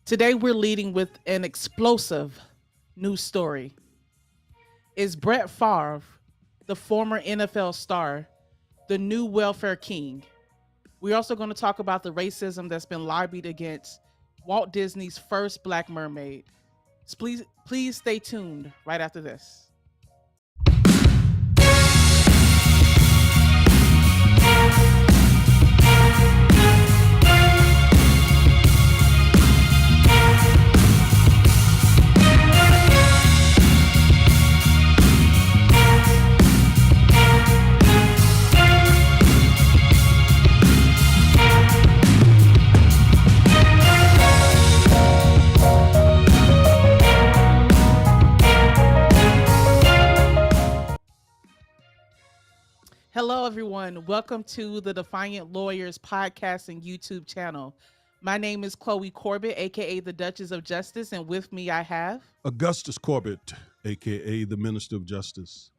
Today, we're leading with an explosive news story. Is Brett Favre, the former NFL star, the new welfare king? We're also going to talk about the racism that's been lobbied against Walt Disney's first Black mermaid. Please stay tuned right after this. Hello, everyone. Welcome to the Defiant Lawyers podcast and YouTube channel. My name is Chloe Corbett, aka the Duchess of Justice, and with me I have Augustus Corbett, aka the Minister of Justice.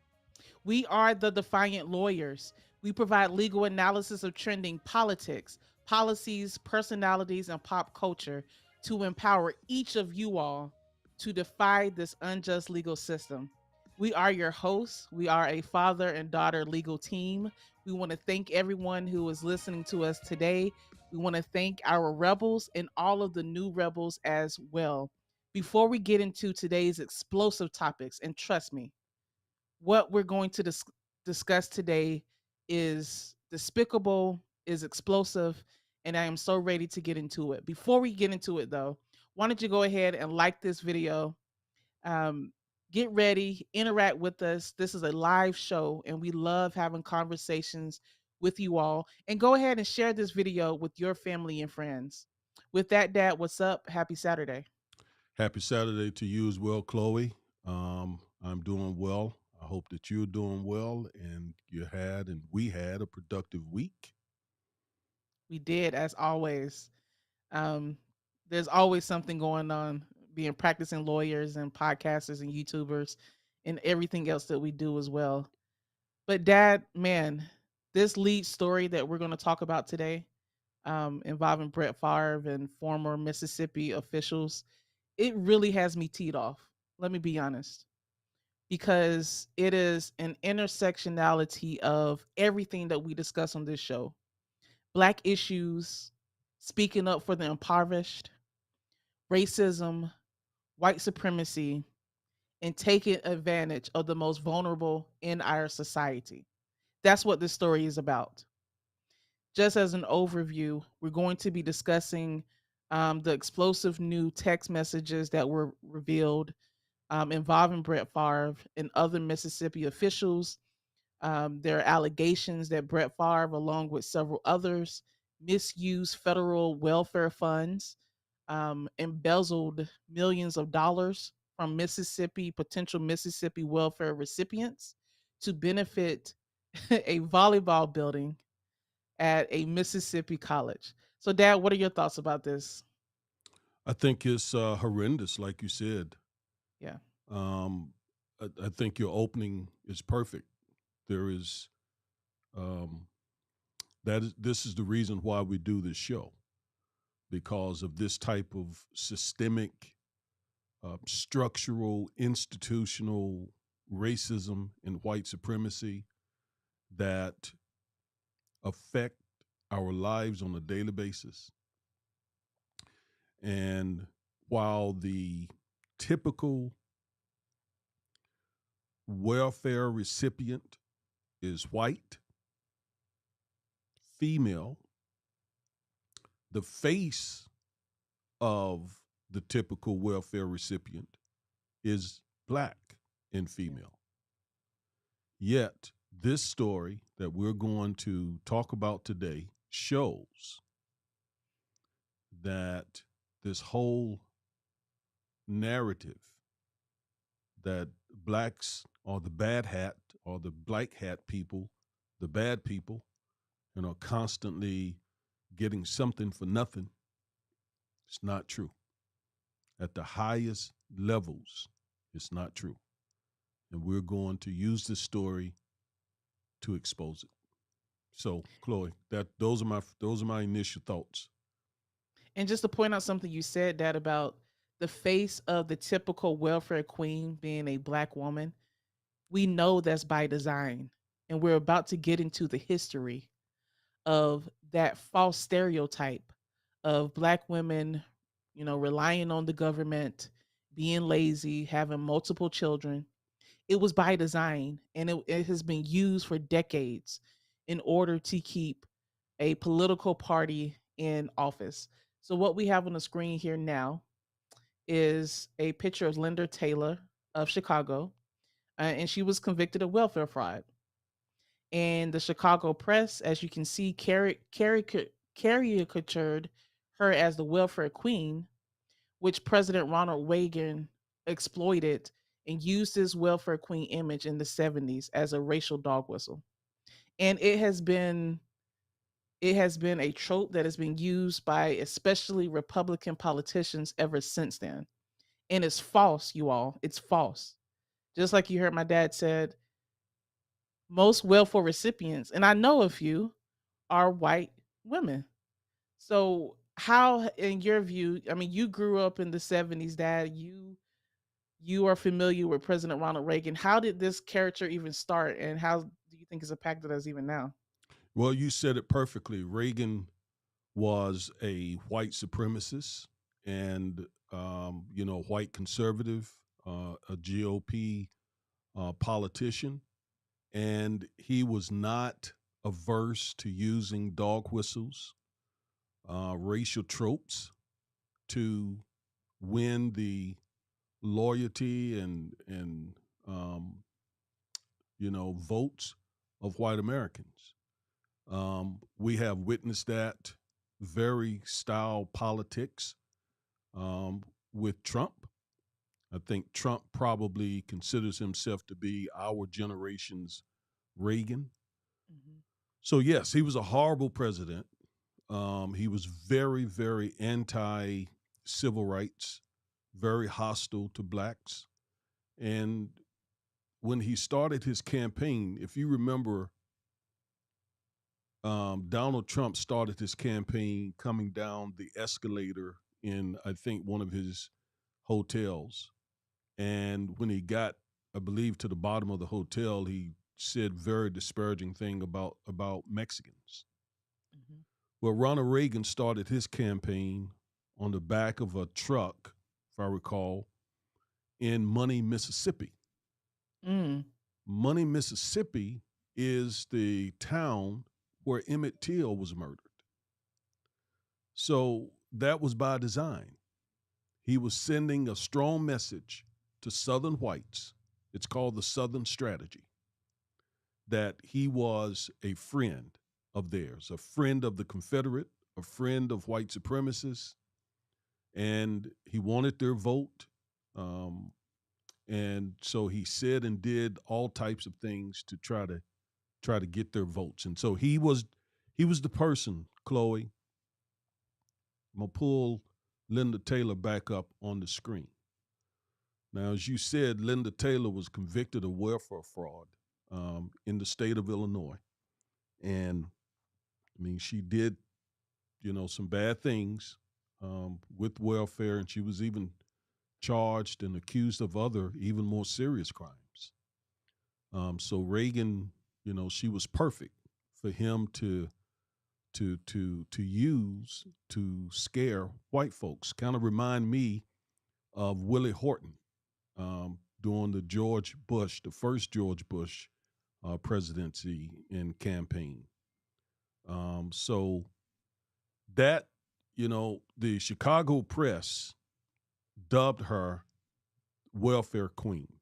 We are the Defiant Lawyers. We provide legal analysis of trending politics, policies, personalities, and pop culture to empower each of you all to defy this unjust legal system. We are your hosts. We are a father and daughter legal team. We want to thank everyone who is listening to us today. We want to thank our rebels and all of the new rebels as well. Before we get into today's explosive topics, and trust me, what we're going to discuss today is despicable, is explosive, and I am so ready to get into it. Before we get into it, though, why don't you go ahead and like this video? Um, get ready, interact with us. This is a live show, and we love having conversations with you all. And go ahead and share this video with your family and friends. With that, Dad, what's up? Happy Saturday. Happy Saturday to you as well, Chloe. I'm doing well. I hope that you're doing well and we had a productive week. We did, as always. Um, there's always something going on, being practicing lawyers and podcasters and YouTubers and everything else that we do as well. But Dad, man, this lead story that we're going to talk about today, involving Brett Favre and former Mississippi officials, it really has me teed off. Let me be honest, because it is an intersectionality of everything that we discuss on this show. Black issues, speaking up for the impoverished, racism, white supremacy, and taking advantage of the most vulnerable in our society. That's what this story is about. Just as an overview, we're going to be discussing the explosive new text messages that were revealed involving Brett Favre and other Mississippi officials. There are allegations that Brett Favre, along with several others, misused federal welfare funds, embezzled millions of dollars from potential Mississippi welfare recipients to benefit a volleyball building at a Mississippi college. So, Dad, what are your thoughts about this? I think it's horrendous, like you said. Yeah. Um, I think your opening is perfect. There is um, this is the reason why we do this show, because of this type of systemic, structural, institutional racism and white supremacy that affect our lives on a daily basis. And while the typical welfare recipient is white, female, the face of the typical welfare recipient is black and female. Yet, this story that we're going to talk about today shows that this whole narrative that blacks are the bad hat or the black hat people, the bad people, and are constantly getting something for nothing, it's not true. At the highest levels, it's not true. And we're going to use this story to expose it. So, Chloe, those are my initial thoughts. And just to point out something you said, that about the face of the typical welfare queen being a black woman, we know that's by design. And we're about to get into the history of that false stereotype of black women, relying on the government, being lazy, having multiple children. It was by design, and it has been used for decades in order to keep a political party in office. So, what we have on the screen here now is a picture of Linda Taylor of Chicago, and she was convicted of welfare fraud. And the Chicago press, as you can see, caricatured her as the welfare queen, which President Ronald Reagan exploited and used this welfare queen image in the 70s as a racial dog whistle. And it has been a trope that has been used by especially Republican politicians ever since then. And it's false, you all. It's false. Just like you heard my dad said, most welfare recipients, and I know a few, are white women. So how, in your view, I mean, you grew up in the 70s, Dad. You are familiar with President Ronald Reagan. How did this character even start, and how do you think it's impacted us even now? Well, you said it perfectly. Reagan was a white supremacist and, white conservative, a GOP politician. And he was not averse to using dog whistles, racial tropes to win the loyalty and um, votes of white Americans. We have witnessed that very style politics with Trump. I think Trump probably considers himself to be our generation's Reagan. Mhm. So, yes, he was a horrible president. He was very, very anti civil rights, very hostile to blacks. And when he started his campaign, if you remember, Donald Trump started his campaign coming down the escalator in, I think, one of his hotels. And when he got, I believe, to the bottom of the hotel, he said very disparaging thing about Mexicans. Mhm. Well, Ronald Reagan started his campaign on the back of a truck, if I recall, in Money, Mississippi. Mm. Money, Mississippi is the town where Emmett Till was murdered. So that was by design. He was sending a strong message to Southern whites. It's called the Southern Strategy, that he was a friend of theirs, a friend of the Confederate, a friend of white supremacists, and he wanted their vote. Um, and so he said and did all types of things to try to get their votes. And so he was the person, Chloe. I'm gonna pull Linda Taylor back up on the screen. Now, as you said, Linda Taylor was convicted of welfare fraud in the state of Illinois, and I mean she did some bad things with welfare, and she was even charged and accused of other even more serious crimes. So Reagan, she was perfect for him to use to scare white folks. Kind of remind me of Willie Horton during the first George Bush presidency and campaign. So that the Chicago press dubbed her welfare queen,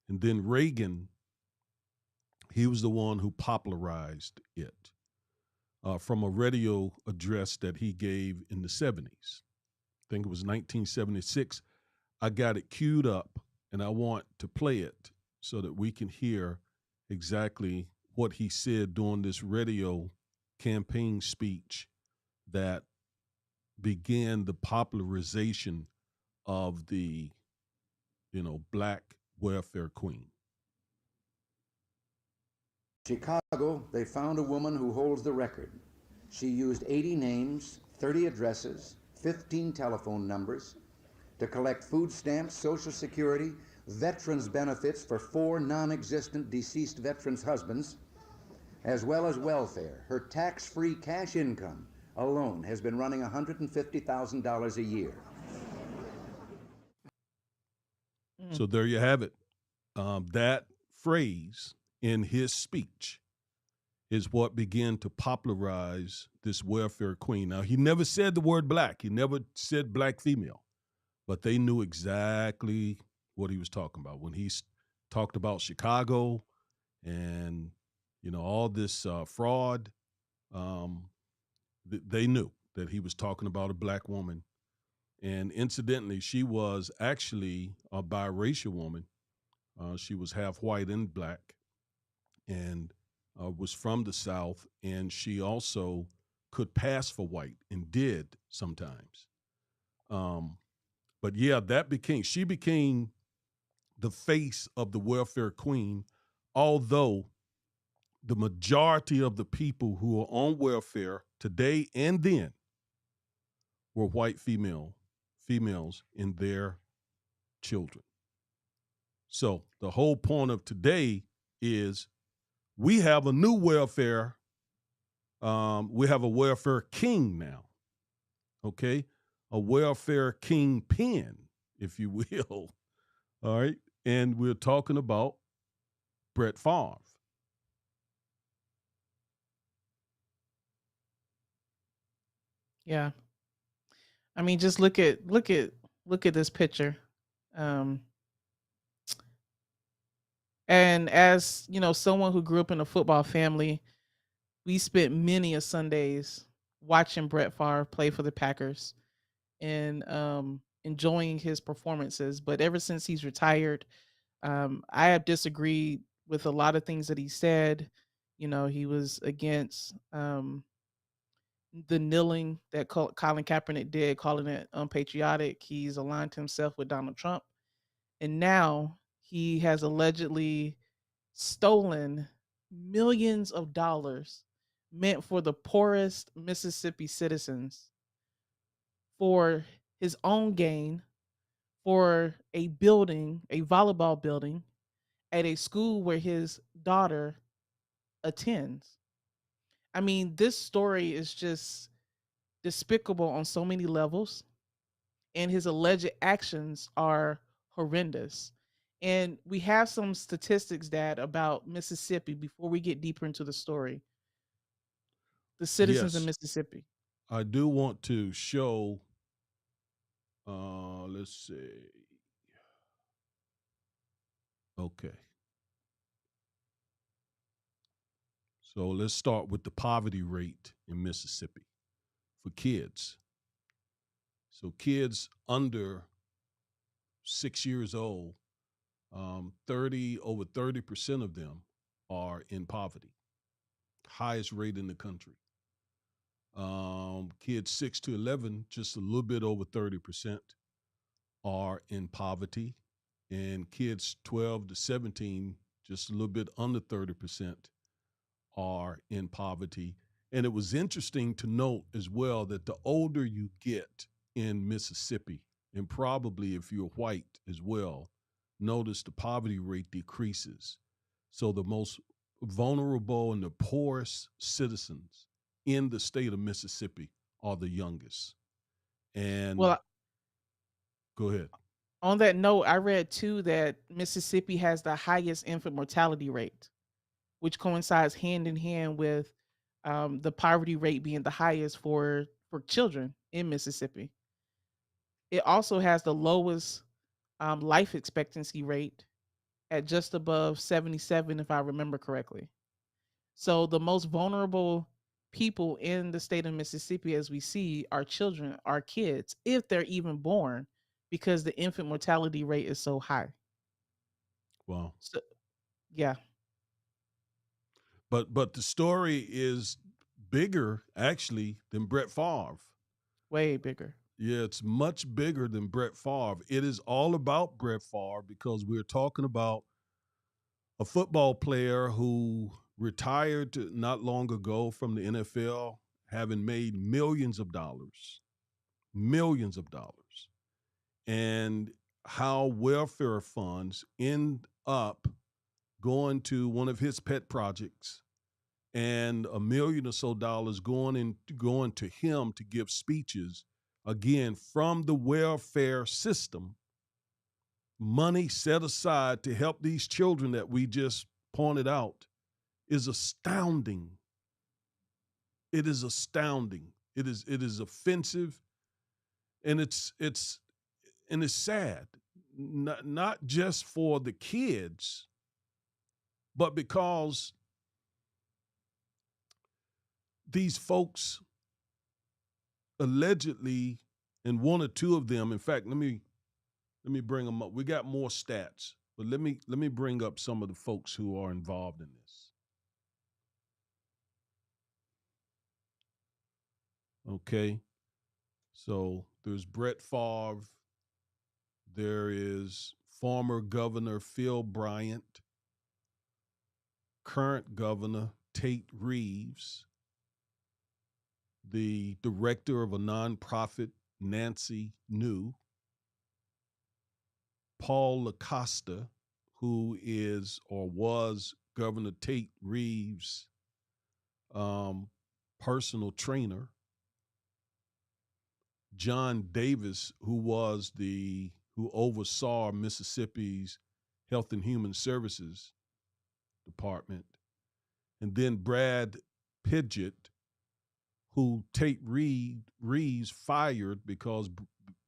and then Reagan, he was the one who popularized it from a radio address that he gave in the 70s. I think it was 1976. I got it queued up and I want to play it so that we can hear exactly what he said during this radio campaign speech that began the popularization of the, black welfare queen. Chicago, they found a woman who holds the record. She used 80 names, 30 addresses, 15 telephone numbers to collect food stamps, Social Security, veterans benefits for 4 non-existent deceased veterans' husbands, as well as welfare. Her tax-free cash income alone has been running $150,000 a year. Mm. So there you have it. That phrase in his speech is what began to popularize this welfare queen. Now, he never said the word black. He never said black female, but they knew exactly what he was talking about when he talked about Chicago and all this fraud. Um, they knew that he was talking about a black woman, and incidentally, she was actually a biracial woman. She was half white and black, and was from the South, and she also could pass for white and did sometimes. Um, but yeah, she became the face of the welfare queen, although the majority of the people who are on welfare today and then were white females and their children. So the whole point of today is we have a new welfare. We have a welfare king now. Okay, a welfare kingpin, if you will. All right, and we're talking about Brett Favre. Yeah. I mean, just look at this picture. Um, and as you know, someone who grew up in a football family, we spent many a Sundays watching Brett Favre play for the Packers and enjoying his performances. But ever since he's retired, I have disagreed with a lot of things that he said. You know, he was against the kneeling that Colin Kaepernick did, calling it unpatriotic. He's aligned himself with Donald Trump. And now he has allegedly stolen millions of dollars meant for the poorest Mississippi citizens for his own gain, for a building, a volleyball building at a school where his daughter attends. I mean, this story is just despicable on so many levels, and his alleged actions are horrendous. And we have some statistics, Dad, about Mississippi before we get deeper into the story. The citizens of Yes, Mississippi. I do want to show. Let's see. Okay, so let's start with the poverty rate in Mississippi for kids. So kids under 6 years old, 30% of them are in poverty, highest rate in the country. Kids 6 to 11, just a little bit over 30% are in poverty, and kids 12 to 17, just a little bit under 30% are in poverty. And it was interesting to note as well that the older you get in Mississippi, and probably if you're white as well, notice the poverty rate decreases. So the most vulnerable and the poorest citizens in the state of Mississippi are the youngest. And Well, go ahead. on that note, I read too that Mississippi has the highest infant mortality rate, which coincides hand in hand with the poverty rate being the highest for children in Mississippi. It also has the lowest life expectancy rate at just above 77, if I remember correctly. So the most vulnerable people in the state of Mississippi, as we see, are children, are kids, if they're even born, because the infant mortality rate is so high. Well, So yeah, but the story is bigger actually than Brett Favre. way bigger. Yeah, it's much bigger than Brett Favre. It is all about Brett Favre because we're talking about a football player who retired not long ago from the NFL, having made millions of dollars. millions of dollars, and how welfare funds end up going to one of his pet projects, and a million or so dollars going to him to give speeches, again from the welfare system, money set aside to help these children that we just pointed out, is astounding. It is astounding. It is offensive, and it's sad. Not just for the kids, but because these folks allegedly, and one or two of them, in fact, let me bring them up. We got more stats, but let me bring up some of the folks who are involved in this. Okay, so there's Brett Favre. There is former Governor Phil Bryant, current Governor Tate Reeves, the director of a nonprofit, Nancy New, Paul LaCosta, who is or was Governor Tate Reeves' um, personal trainer, John Davis, who oversaw Mississippi's Health and Human Services Department, and then Brad Pidgett, who Tate Reeves fired because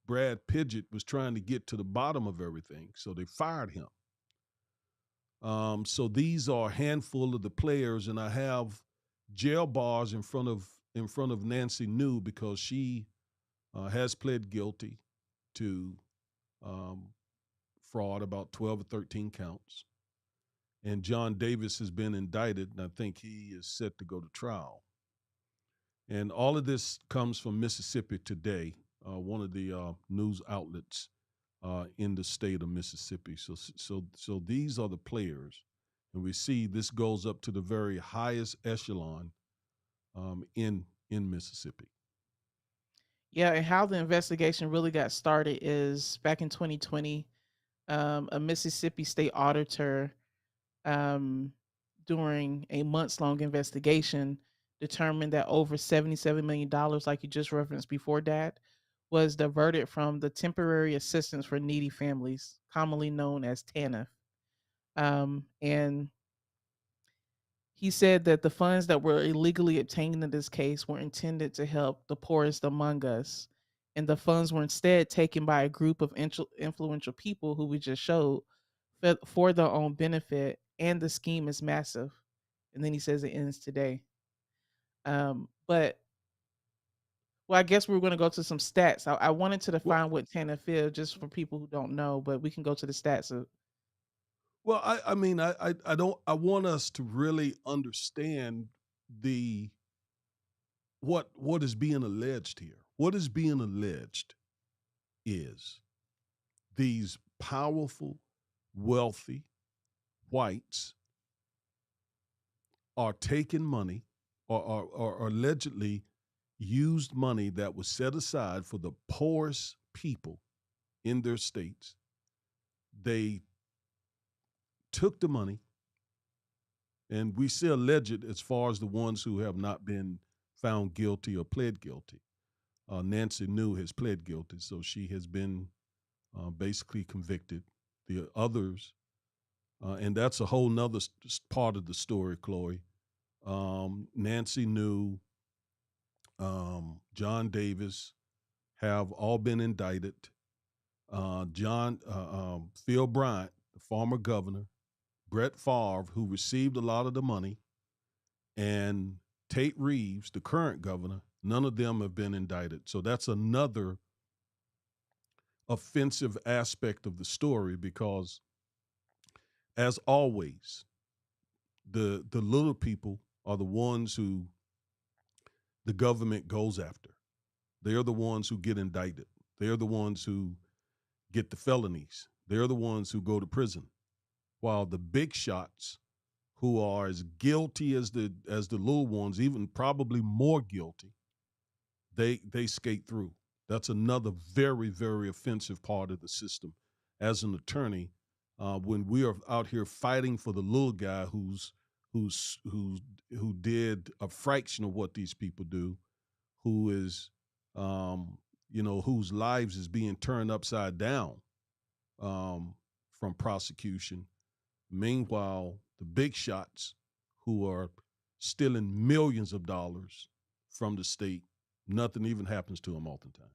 Brad Pidgett was trying to get to the bottom of everything, so they fired him. So these are a handful of the players, and I have jail bars in front of Nancy New because she has pled guilty to um, fraud, about 12 or 13 counts. And John Davis has been indicted, and I think he is set to go to trial. And all of this comes from Mississippi Today, one of the news outlets in the state of Mississippi. So these are the players, and we see this goes up to the very highest echelon in Mississippi. Yeah, and how the investigation really got started is back in 2020, a Mississippi state auditor, um, during a months long investigation, determined that over $77 million, like you just referenced before that, was diverted from the Temporary Assistance for Needy Families, commonly known as TANF. And he said that the funds that were illegally obtained in this case were intended to help the poorest among us. And the funds were instead taken by a group of influential people who we just showed for their own benefit. And the scheme is massive. And then he says it ends today. But, well, I guess we're going to go to some stats. I wanted to Well, define what TANF is just for people who don't know, but we can go to the stats. well, I mean, I don't. I want us to really understand the what is being alleged here. What is being alleged is these powerful, wealthy whites are taking money, or allegedly used money that was set aside for the poorest people in their states. They took the money, and we say alleged as far as the ones who have not been found guilty or pled guilty. Nancy New has pled guilty, so she has been basically convicted. The others, and that's a whole nother part of the story, Chloe. Nancy New, John Davis have all been indicted. Phil Bryant, the former governor, Brett Favre, who received a lot of the money, and Tate Reeves, the current governor, none of them have been indicted. So that's another offensive aspect of the story because, as always, the little people are the ones who the government goes after. They're the ones who get indicted. They're the ones who get the felonies. They're the ones who go to prison. While the big shots, who are as guilty as the little ones, even probably more guilty, they skate through. That's another very, very offensive part of the system. As an attorney, when we are out here fighting for the little guy who's who did a fraction of what these people do, who is, whose lives is being turned upside down um, from prosecution. Meanwhile, the big shots who are stealing millions of dollars from the state, nothing even happens to them oftentimes.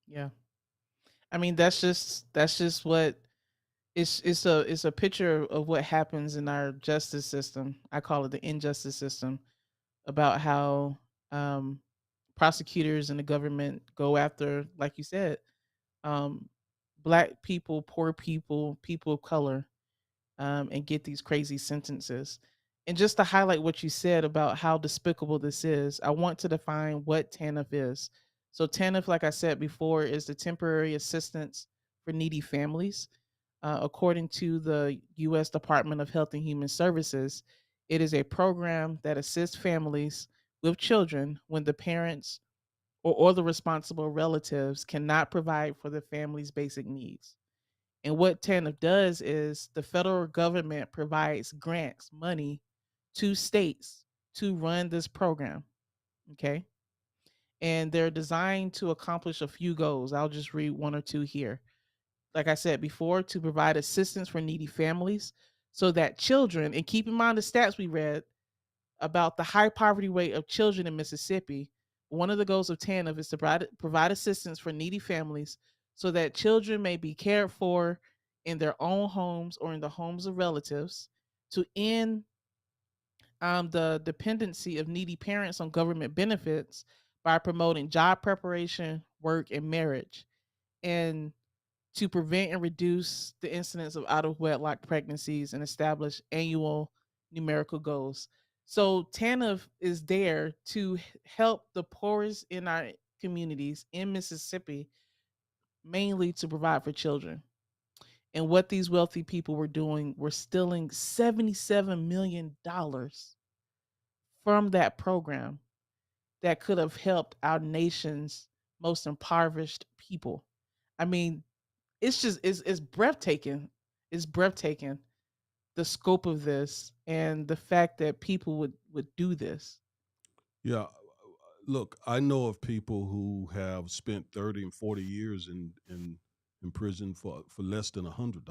Yeah. I mean, that's just what it's a picture of what happens in our justice system. I call it the injustice system, about how um prosecutors and the government go after, like you said, um black people, poor people, people of color, and get these crazy sentences. And just to highlight what you said about how despicable this is, I want to define what TANF is. So, TANF, like I said before, is the temporary assistance for needy families. According to the U.S. Department of Health and Human Services, it is a program that assists families with children when the parents or the responsible relatives cannot provide for the family's basic needs. And what TANF does is the federal government provides grants, money to states to run this program. Okay. And they're designed to accomplish a few goals. I'll just read one or two here. Like I said before, to provide assistance for needy families so that children, and keep in mind the stats we read about the high poverty rate of children in Mississippi. One of the goals of TANF is to provide assistance for needy families so that children may be cared for in their own homes or in the homes of relatives, to end the dependency of needy parents on government benefits by promoting job preparation, work, and marriage, and to prevent and reduce the incidence of out of wedlock pregnancies and establish annual numerical goals. So TANF is there to help the poorest in our communities in Mississippi, mainly to provide for children. And what these wealthy people were doing were stealing $77 million from that program that could have helped our nation's most impoverished people. I mean, it's breathtaking. It's breathtaking, the scope of this and the fact that people would do this. Yeah. Look, I know of people who have spent 30 and 40 years in prison for less than $100.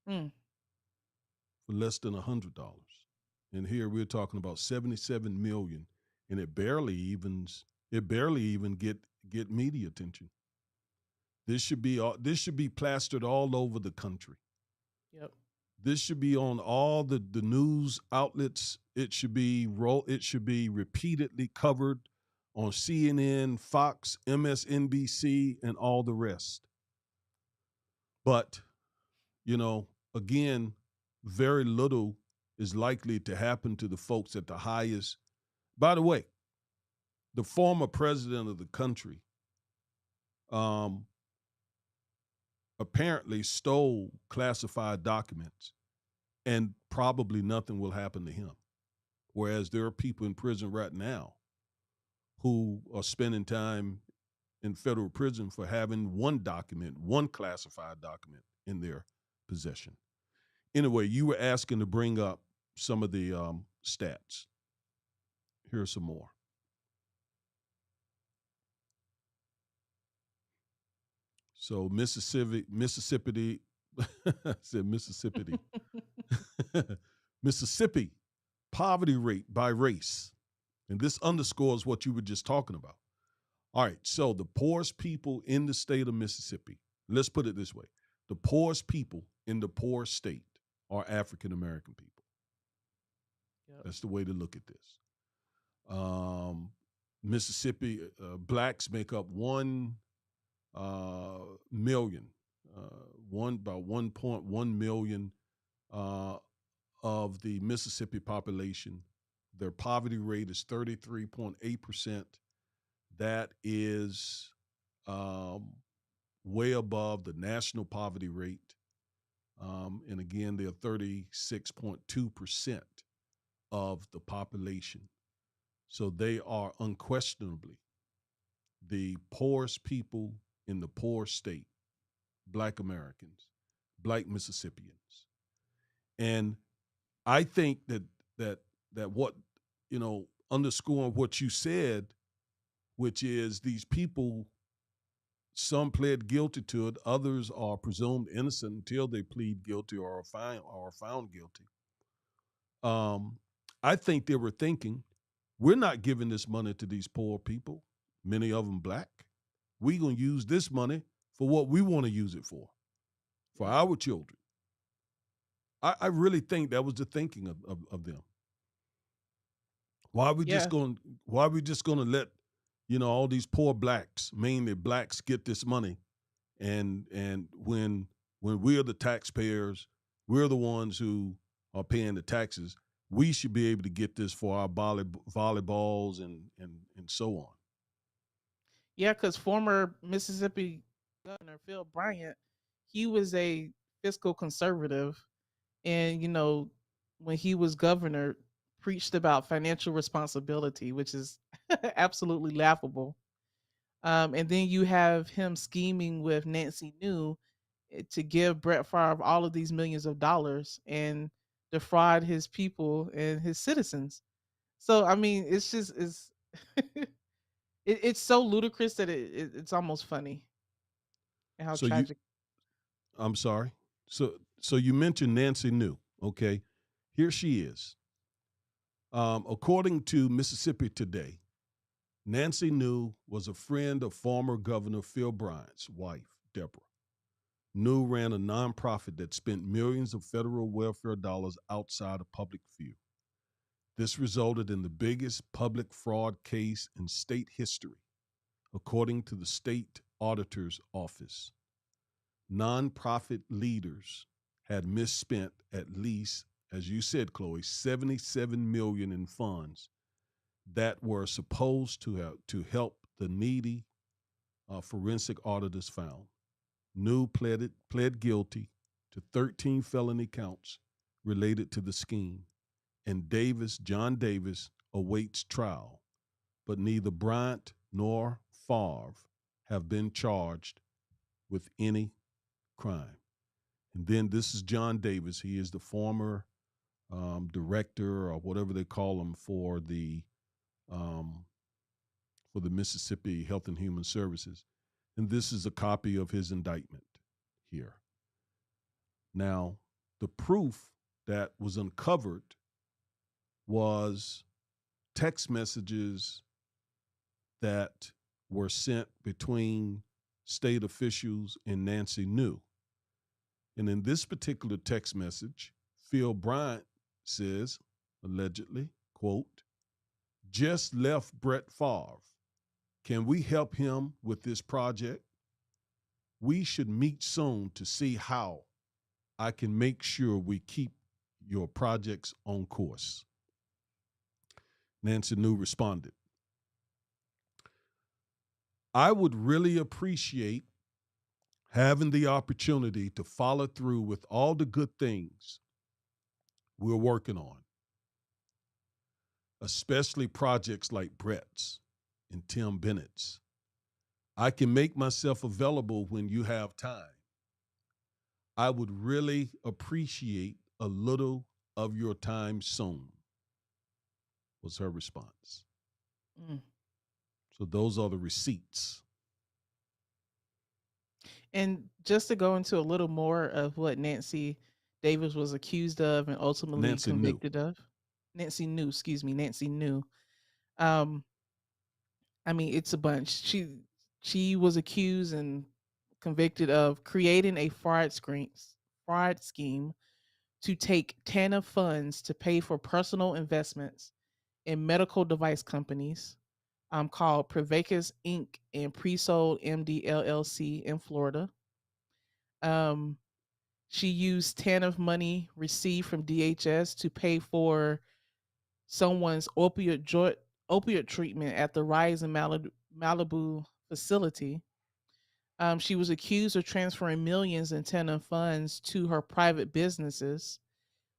Mm, For less than $100. And here we're talking about 77 million, and it barely even get media attention. This should be plastered all over the country. yep. This should be on all the news outlets. It should be repeatedly covered on CNN, Fox, MSNBC, and all the rest. But, you know, again, very little is likely to happen to the folks at the highest. By the way, the former president of the country um, apparently stole classified documents, and probably nothing will happen to him. Whereas there are people in prison right now who are spending time in federal prison for having one classified document in their possession. Anyway, you were asking to bring up some of the stats. Here's some more. So Mississippi, I said Mississippi, Mississippi poverty rate by race, and this underscores what you were just talking about. All right, so the poorest people in the state of Mississippi, let's put it this way: the poorest people in the poor state are African American people. Yep. That's the way to look at this. Um, Mississippi blacks make up 1 million, one about 1.1 million uh, of the Mississippi population. Their poverty rate is 33.8%. That is um, way above the national poverty rate. And again, they're 36.2% of the population. So they are unquestionably the poorest people in the poor state, Black Americans, Black Mississippians. And I think that that what underscoring what you said, which is these people, some pled guilty to it, others are presumed innocent until they plead guilty or are found guilty. Um, I think they were thinking, we're not giving this money to these poor people, many of them black. We're gonna use this money for what we want to use it for Mm. our children. I really think that was the thinking of them. Why are we just Yeah. going? Why are we just going to let all these poor blacks, mainly blacks, get this money? And when we're the taxpayers, we're the ones who are paying the taxes. We should be able to get this for our volleyballs and so on. Yeah, because former Mississippi Governor Phil Bryant, he was a fiscal conservative, and when he was governor, preached about financial responsibility, which is absolutely laughable. And then you have him scheming with Nancy New to give Brett Favre all of these millions of dollars and defraud his people and his citizens. So I mean, it's just it's so ludicrous that it's almost funny and how So you, tragic. I'm sorry. So you mentioned Nancy New. Okay, here she is. According to Mississippi Today, Nancy New was a friend of former Governor Phil Bryant's wife, Deborah. New ran a nonprofit that spent millions of federal welfare dollars outside of public view. This resulted in the biggest public fraud case in state history, according to the state auditor's office. Nonprofit leaders had misspent at least, as you said, Chloe, 77 million in funds that were supposed to help the needy, forensic auditors found. New pled guilty to 13 felony counts related to the scheme, and John Davis, awaits trial. But neither Bryant nor Favre have been charged with any crime. And then this is John Davis. He is the former director or whatever they call him um, for the Mississippi Health and Human Services. And this is a copy of his indictment here. Now, the proof that was uncovered was text messages that were sent between state officials and Nancy New. And in this particular text message, Phil Bryant says, allegedly, quote, just left Brett Favre. Can we help him with this project? We should meet soon to see how I can make sure we keep your projects on course. Nancy New responded, I would really appreciate having the opportunity to follow through with all the good things we're working on, especially projects like Brett's and Tim Bennett's. I can make myself available when you have time. I would really appreciate a little of your time soon, was her response. Mm. So those are the receipts. And just to go into a little more of what Nancy Davis was accused of and ultimately Nancy knew. convicted of. Nancy New. Um, I mean, it's a bunch. She was accused and convicted of creating a fraud scheme to take TANF funds to pay for personal investments in medical device companies called Prevacus Inc. and Presold MD LLC in Florida. Um, she used TANF money received from DHS to pay for someone's opioid treatment at the Rise in Malibu facility. She was accused of transferring millions in TANF funds to her private businesses,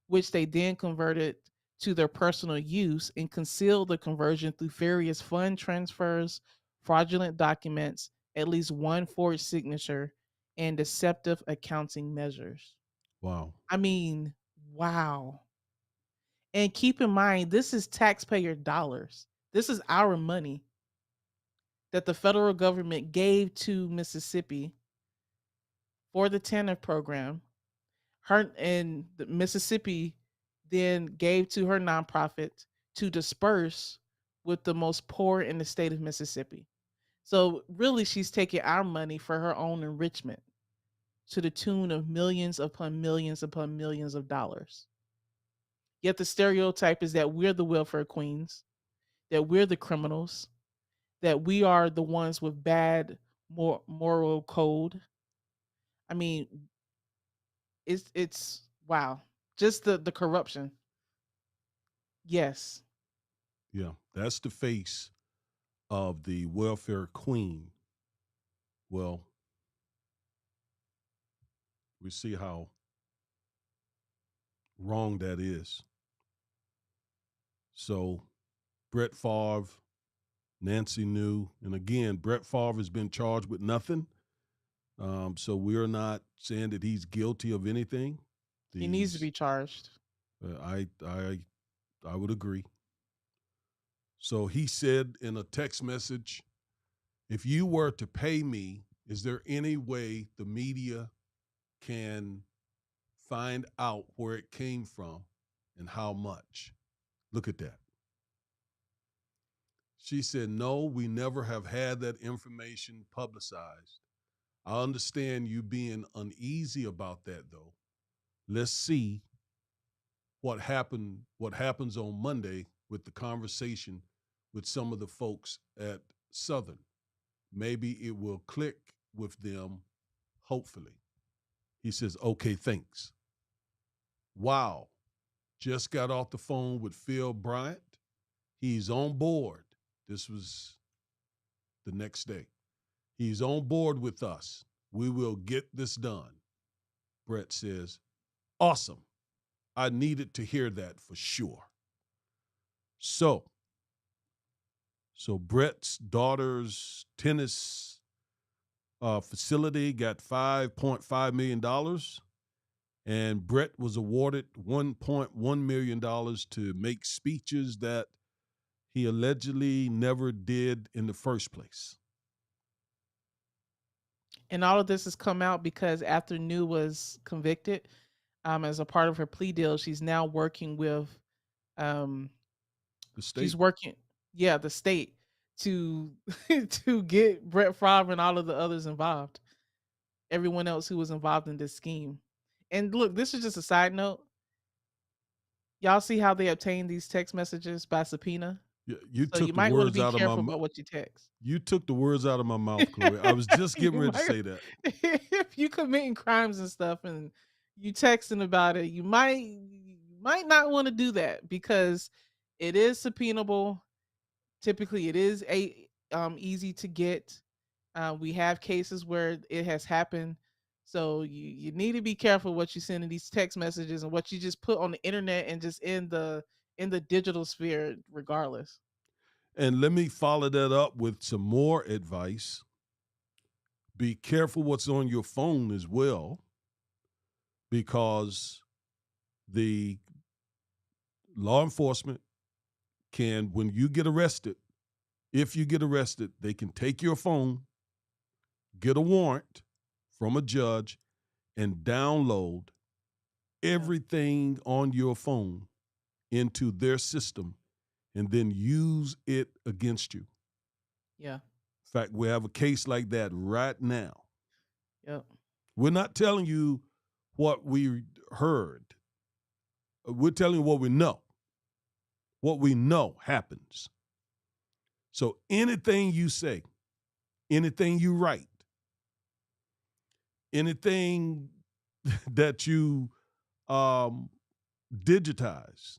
which they then converted to their personal use and concealed the conversion through various fund transfers, fraudulent documents, at least one forged signature, and deceptive accounting measures. Wow. I mean, wow. And keep in mind, this is taxpayer dollars. This is our money that the federal government gave to Mississippi for the TANF program. Her and the Mississippi then gave to her nonprofit to disperse with the most poor in the state of Mississippi. So really, she's taking our money for her own enrichment to the tune of millions upon millions of dollars. Yet the stereotype is that we're the welfare queens, that we're the criminals, that we are the ones with bad moral code. I mean, it's wow. Just the corruption. Yes. Yeah. That's the face of the welfare queen. Well, we see how wrong that is. So, Brett Favre, Nancy knew. And again, Brett Favre has been charged with nothing. So we're not saying that he's guilty of anything. He needs to These, be charged. I would agree. So he said in a text message, if you were to pay me, is there any way the media can find out where it came from and how much? Look at that. She said, no, we never have had that information publicized. I understand you being uneasy about that, though. Let's see what happens on Monday with the conversation with some of the folks at Southern. Maybe it will click with them, hopefully. He says, okay, thanks. Wow. Just got off the phone with Phil Bryant. He's on board. This was the next day. He's on board with us. We will get this done. Brett says, awesome. I needed to hear that for sure. So Brett's daughter's tennis facility got $5.5 million, and Brett was awarded $1.1 million to make speeches that he allegedly never did in the first place. And all of this has come out because after New was convicted, as a part of her plea deal, she's now working with um The state. she's working yeah, the state to to get Brett Favre and all of the others involved. Everyone else who was involved in this scheme. And look, this is just a side note. Y'all see how they obtain these text messages by subpoena? You So you took the might want to words be out of my careful mouth. about what you text. You took the words out of my mouth, Chloe. I was just You getting ready to might- say that. if you committing crimes and stuff and you texting about it, you might not want to do that because it is subpoenable. Typically, it is easy to get. We have cases where it has happened, so you need to be careful what you send in these text messages and what you just put on the internet and just in the digital sphere, regardless. And let me follow that up with some more advice. Be careful what's on your phone as well, because the law enforcement can, when you get arrested, if you get arrested, they can take your phone, get a warrant from a judge, and download everything on your phone into their system and then use it against you. Yeah. In fact, we have a case like that right now. Yep. We're not telling you what we heard. We're telling you what we know. What we know happens. So anything you say, anything you write, anything that you digitize,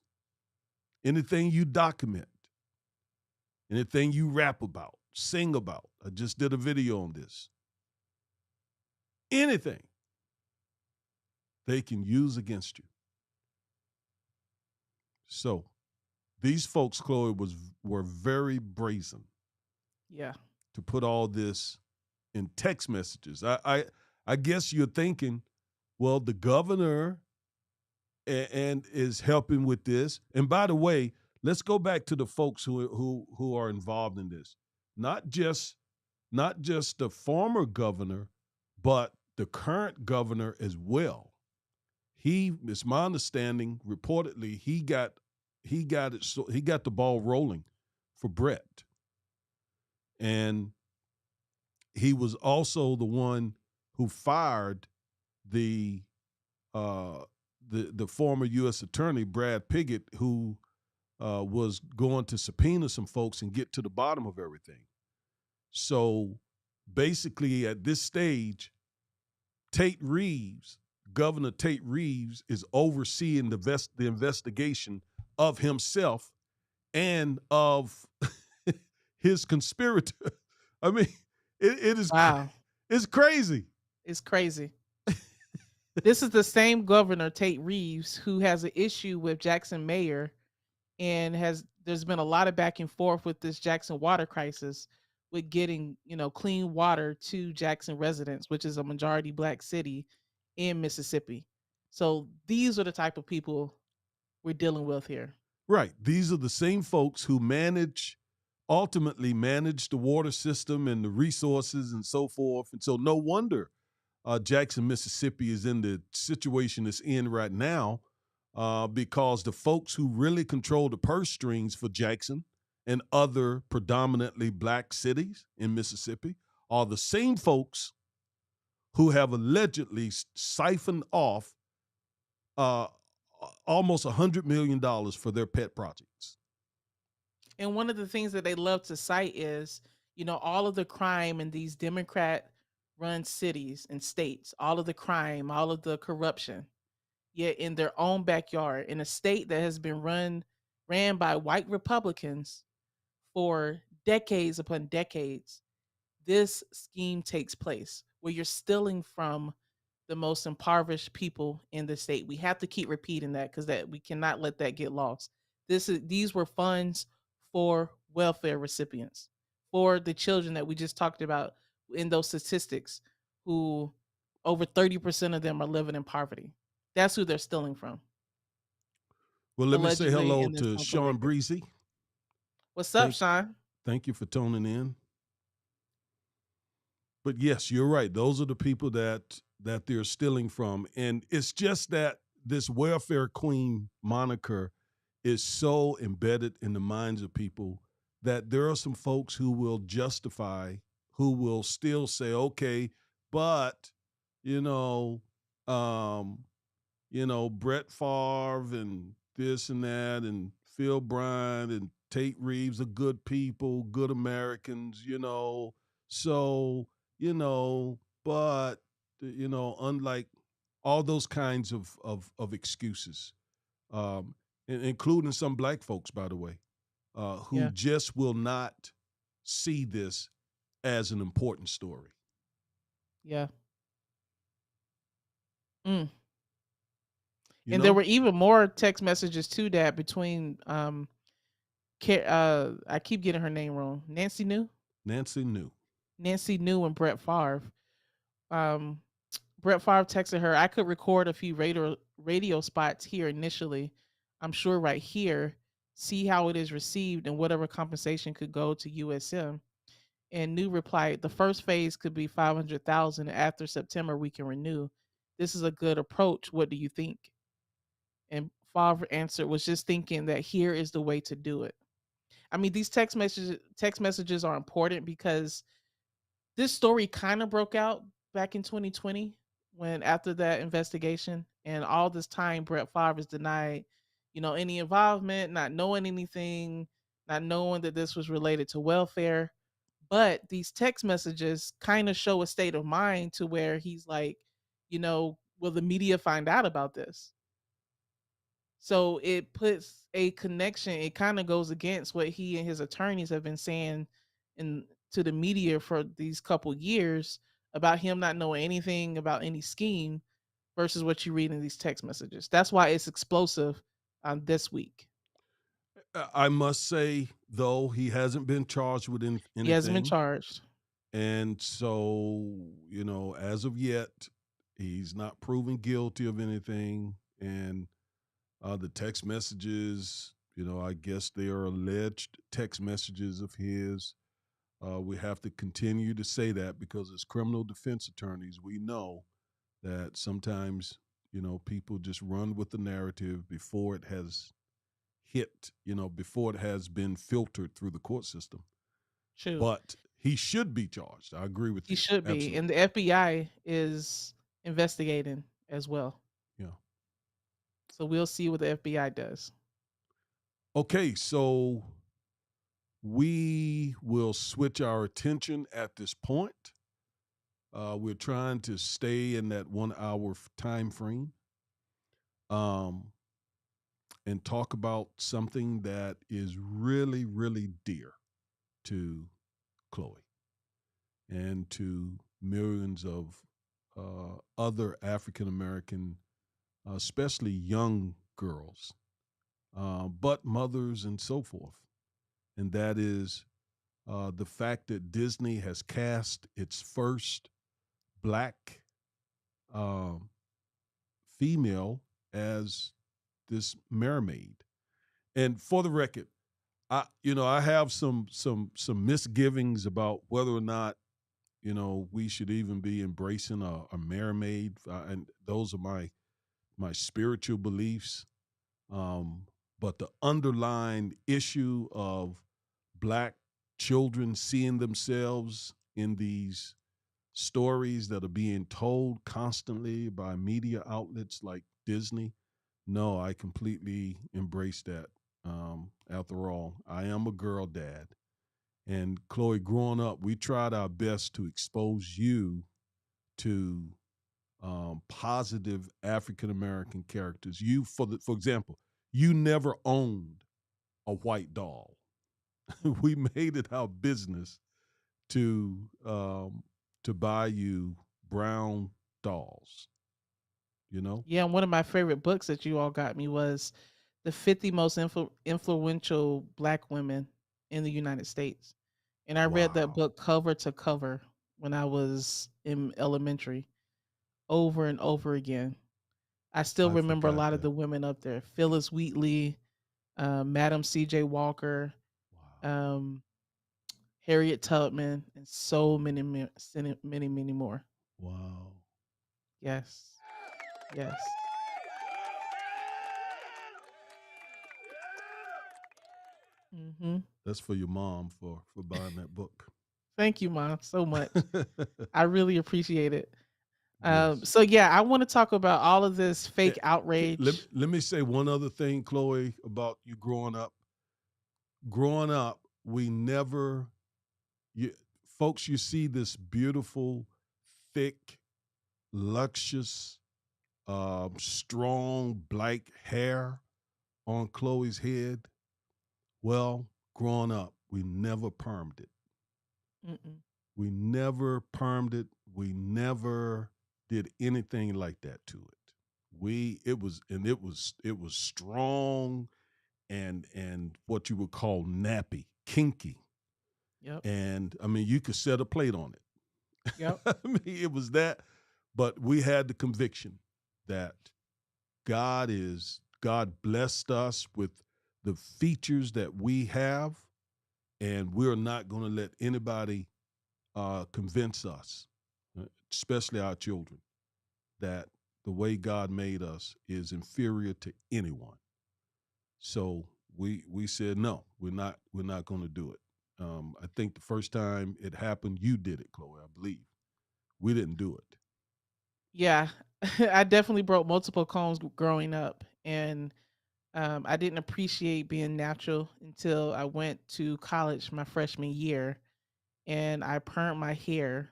anything you document, anything you rap about, sing about. I just did a video on this. Anything they can use against you. So these folks, Chloe, were very brazen. Yeah. to put all this in text messages. I guess you're thinking, well, the governor and is helping with this. And by the way, let's go back to the folks who are involved in this. Not just the former governor, but the current governor as well. It's my understanding, reportedly, he got the ball rolling for Brett. And he was also the one who fired the uh, the former U.S. attorney Brad Pigott, who was going to subpoena some folks and get to the bottom of everything. So basically, at this stage, Governor Tate Reeves, is overseeing the investigation of himself and of his conspirator. I mean, it is Wow. it's crazy. It's crazy. This is the same governor, Tate Reeves, who has an issue with Jackson Mayor, and there's been a lot of back and forth with this Jackson water crisis, with getting, clean water to Jackson residents, which is a majority black city in Mississippi. So these are the type of people we're dealing with here. Right. These are the same folks who ultimately manage the water system and the resources and so forth. And so no wonder Jackson, Mississippi is in the situation it's in right now, because the folks who really control the purse strings for Jackson and other predominantly black cities in Mississippi are the same folks who have allegedly siphoned off almost $100 million for their pet projects. And one of the things that they love to cite is, all of the crime in these Democrat run cities and states, all of the crime, all of the corruption, yet in their own backyard, in a state that has been ran by white Republicans for decades upon decades, this scheme takes place where you're stealing from the most impoverished people in the state. We have to keep repeating that, because that we cannot let that get lost. These were funds for welfare recipients, for the children that we just talked about in those statistics, who over 30% of them are living in poverty. That's who they're stealing from. Well, let me say Allegedly, hello and then to some for Sean liquor. Breezy. What's up, Thank, Sean? thank you for tuning in. But yes, you're right. Those are the people that they're stealing from. And it's just that this welfare queen moniker is so embedded in the minds of people that there are some folks who will who will still say, okay, but, you know, um, Brett Favre and this and that, and Phil Bryant and Tate Reeves are good people, good Americans, So, but, unlike all those kinds of excuses, um, including some black folks, by the way, who Yeah. just will not see this as an important story. Yeah. Mm. You And there know, were even more text messages to that between I keep getting her name wrong. Nancy knew. Nancy New and Brett Favre. Um Brett Favre texted her, I could record a few radio spots here initially. I'm sure right here, see how it is received, and whatever compensation could go to USM. And New replied, the first phase could be 500,000. After September, we can renew. This is a good approach. What do you think? And Favre answered, was just thinking that here is the way to do it. I mean, these text messages are important because this story kind of broke out back in 2020, when after that investigation, and all this time Brett Favre is denied, any involvement, not knowing anything, not knowing that this was related to welfare. But these text messages kind of show a state of mind to where he's like, will the media find out about this? So it puts a connection. It kind of goes against what he and his attorneys have been saying in to the media for these couple years, about him not knowing anything about any scheme, versus what you read in these text messages. That's why it's explosive this week. I must say, though, he hasn't been charged with He hasn't been anything. charged. And so, as of yet, he's not proven guilty of anything. And the text messages, I guess they are alleged text messages of his. We have to continue to say that because as criminal defense attorneys, we know that sometimes, people just run with the narrative before it has hit, before it has been filtered through the court system. True. But he should be charged. I agree with He you. should be. And Absolutely. the FBI is investigating as well. Yeah. So we'll see what the FBI does. Okay, so we will switch our attention at this point. We're trying to stay in that 1 hour time frame and talk about something that is really, really dear to Chloe and to millions of other African American, especially young girls, but mothers and so forth. And that is the fact that Disney has cast its first black um, female as this mermaid. And for the record, I have some misgivings about whether or not we should even be embracing a mermaid, and those are my spiritual beliefs. But the underlying issue of black children seeing themselves in these stories that are being told constantly by media outlets like Disney, no, I completely embrace that. After all, I am a girl dad. And Chloe, growing up, we tried our best to expose you to positive African American characters. For example, you never owned a white doll. We made it our business to um, to buy you brown dolls. You know? Yeah, and one of my favorite books that you all got me was the 50 most influential black women in the United States. And I read that Wow, book cover to cover when I was in elementary over and over again. I still I remember a forgot lot of that. the women up there: Phyllis Wheatley, Madam C.J. Walker, Wow, um, Harriet Tubman, and so many, many, many more. wow. Yes, yes. Hmm. That's for your mom for buying that book. Thank you, Mom, so much. I really appreciate it. Yes. So yeah, I want to talk about all of this Eh, fake Let, outrage. let me say one other thing, Chloe, about you growing up. Growing up, we never, you, folks, you see this beautiful, thick, luscious, strong black hair on Chloe's head. Well, growing up, we never permed it. Mm-mm. We never permed it. We never did anything like that to it. It was strong and what you would call nappy, kinky. Yep. And I mean, you could set a plate on it. Yep. I mean, it was that, but we had the conviction that God blessed us with the features that we have, and we're not going to let anybody convince us, especially our children, that the way God made us is inferior to anyone. So we said no, we're not going to do it. I think the first time it happened, you did it, Chloe. I believe we didn't do it. Yeah, I definitely broke multiple combs growing up, and I didn't appreciate being natural until I went to college my freshman year, and I permed my hair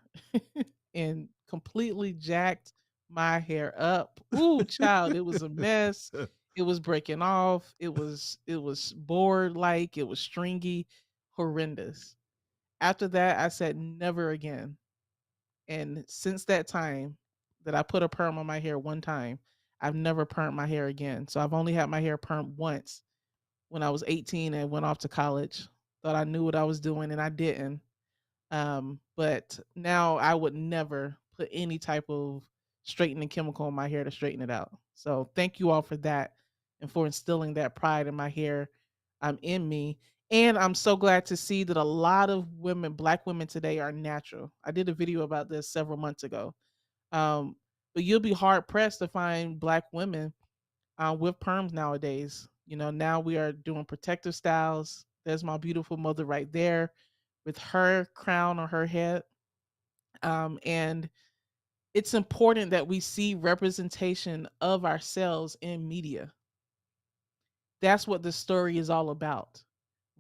and completely jacked my hair up. Ooh, child, it was a mess. It was breaking off. It was board like. It was stringy, horrendous. After that, I said never again. And since that time that I put a perm on my hair one time, I've never permed my hair again. So I've only had my hair permed once when I was 18 and went off to college. Thought I knew what I was doing and I didn't. But now I would never put any type of straightening chemical in my hair to straighten it out. So thank you all for that and for instilling that pride in my hair in me. And I'm so glad to see that a lot of women, black women today, are natural. I did a video about this several months ago. Um, but you'll be hard pressed to find black women with perms nowadays. You know, now we are doing protective styles. There's my beautiful mother right there with her crown on her head. And it's important that we see representation of ourselves in media. That's what the story is all about.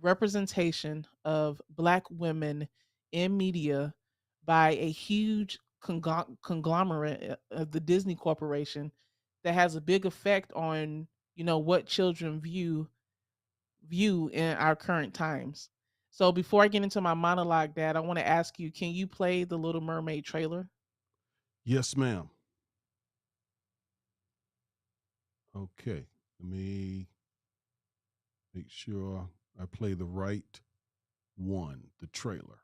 Representation of black women in media by a huge conglomerate of the Disney Corporation that has a big effect on, you know, what children view in our current times. So before I get into my monologue, Dad, I want to ask you, can you play the Little Mermaid trailer? Yes, ma'am. Okay. Let me make sure I play the right one, the trailer.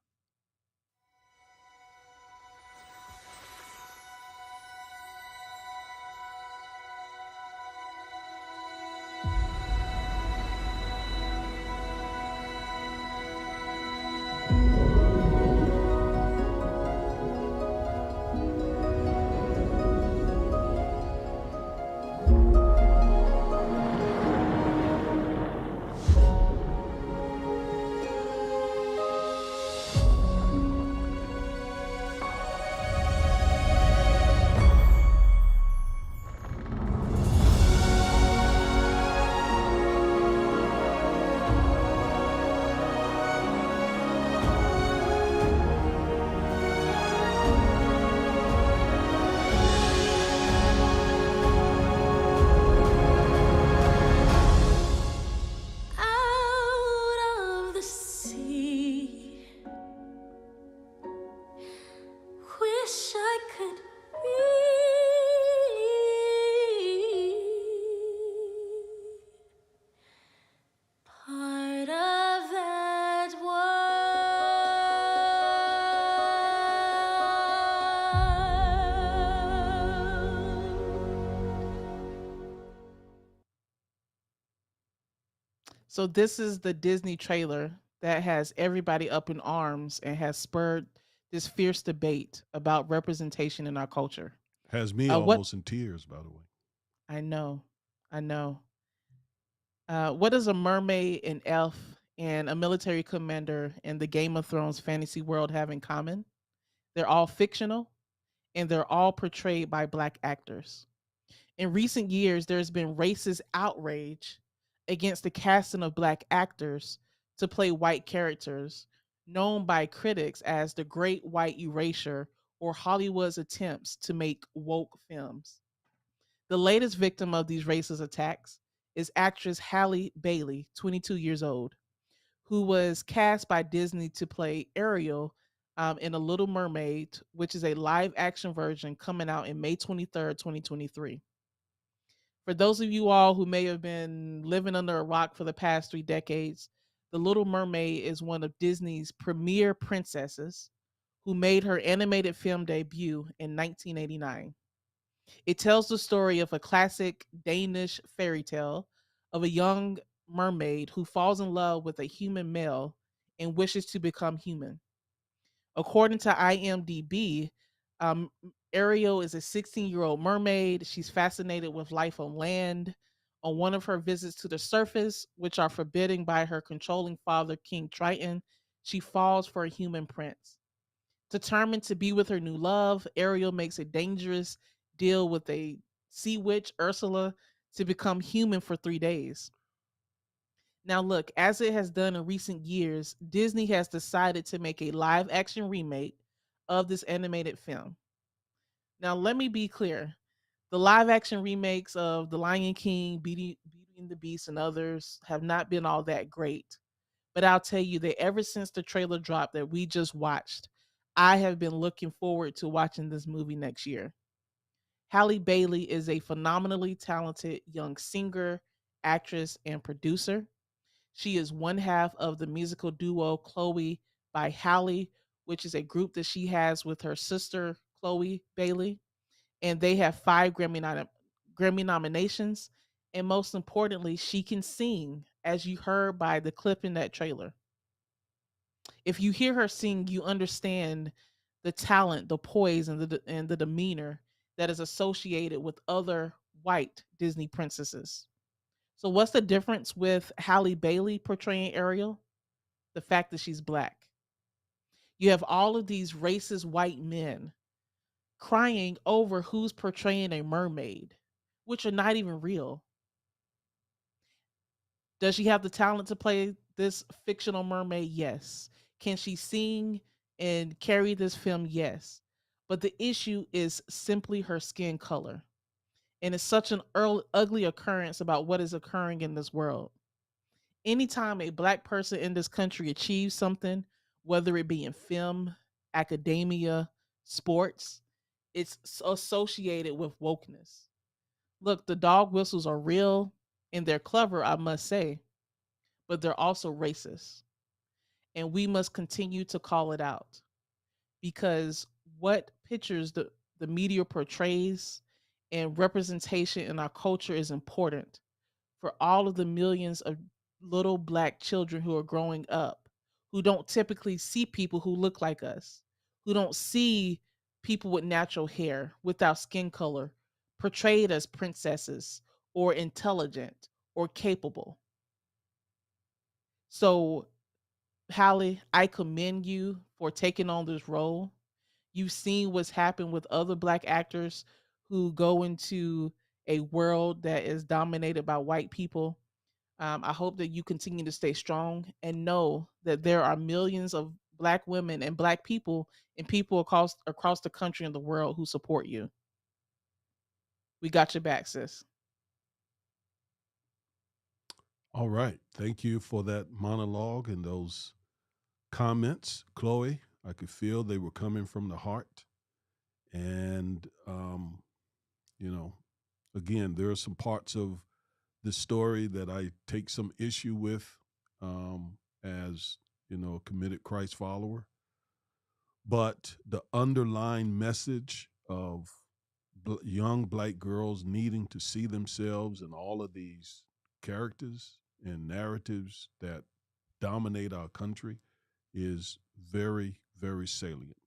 Out of the sea, wish I could be part of that world. So this is the Disney trailer that has everybody up in arms and has spurred this fierce debate about representation in our culture. Has me What almost in tears, by the way. I know, I know. What does a mermaid, an elf, and a military commander in the Game of Thrones fantasy world have in common? They're all fictional and they're all portrayed by black actors. In recent years, there's been racist outrage against the casting of black actors to play white characters, known by critics as the Great White Erasure or Hollywood's attempts to make woke films. The latest victim of these racist attacks is actress Halle Bailey, 22 years old, who was cast by Disney to play Ariel in A Little Mermaid, which is a live action version coming out in May 23rd, 2023. For those of you all who may have been living under a rock for the past 3 decades, The Little Mermaid is one of Disney's premier princesses who made her animated film debut in 1989. It tells the story of a classic Danish fairy tale of a young mermaid who falls in love with a human male and wishes to become human. According to IMDb, um, Ariel is a 16-year-old mermaid. She's fascinated with life on land. On one of her visits to the surface, which are forbidden by her controlling father, King Triton, she falls for a human prince. Determined to be with her new love, Ariel makes a dangerous deal with a sea witch, Ursula, to become human for 3 days. Now, look, as it has done in recent years, Disney has decided to make a live action remake of this animated film. Now, let me be clear, the live action remakes of The Lion King, Beauty and the Beast, and others have not been all that great. But I'll tell you that ever since the trailer dropped that we just watched, I have been looking forward to watching this movie next year. Halle Bailey is a phenomenally talented young singer, actress, and producer. She is one half of the musical duo Chloe by Halle, which is a group that she has with her sister Chloe Bailey, and they have five Grammy nominations. And most importantly, she can sing, as you heard by the clip in that trailer. If you hear her sing, you understand the talent, the poise, and the demeanor that is associated with other white Disney princesses. So, what's the difference with Halle Bailey portraying Ariel? The fact that she's black. You have all of these racist white men crying over who's portraying a mermaid, which are not even real. Does she have the talent to play this fictional mermaid? Yes. Can she sing and carry this film? Yes. But the issue is simply her skin color. And it's such an ugly occurrence about what is occurring in this world. Anytime a black person in this country achieves something, whether it be in film, academia, sports, it's associated with wokeness. Look, the dog whistles are real and they're clever, I must say, but they're also racist. And we must continue to call it out because what pictures the media portrays and representation in our culture is important for all of the millions of little black children who are growing up, who don't typically see people who look like us, who don't see people with natural hair, without skin color, portrayed as princesses or intelligent or capable. So, Halle, I commend you for taking on this role. You've seen what's happened with other black actors who go into a world that is dominated by white people. I hope that you continue to stay strong and know that there are millions of black women and black people and people across the country and the world who support you. We got your back, sis. All right. Thank you for that monologue and those comments, Chloe. I could feel they were coming from the heart. And, you know, again, there are some parts of the story that I take some issue with as, a committed Christ follower. But the underlying message of young black girls needing to see themselves in all of these characters and narratives that dominate our country is very, very salient.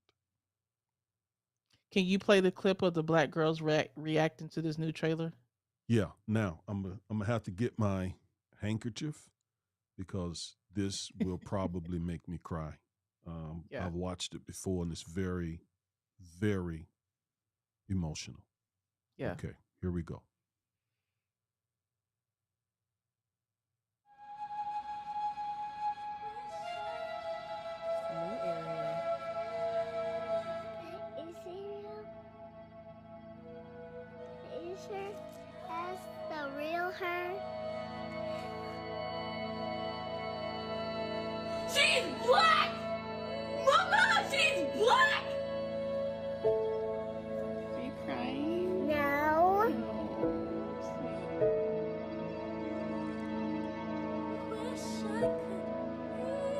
Can you play the clip of the black girls reacting to this new trailer? Yeah. Now I'm gonna have to get my handkerchief because this will probably make me cry. Yeah. I've watched it before and it's very, very emotional. Yeah. Okay, here we go. New area. Is it is her as the real her? She's black! Mama, she's black! Are you crying? No. Wish I could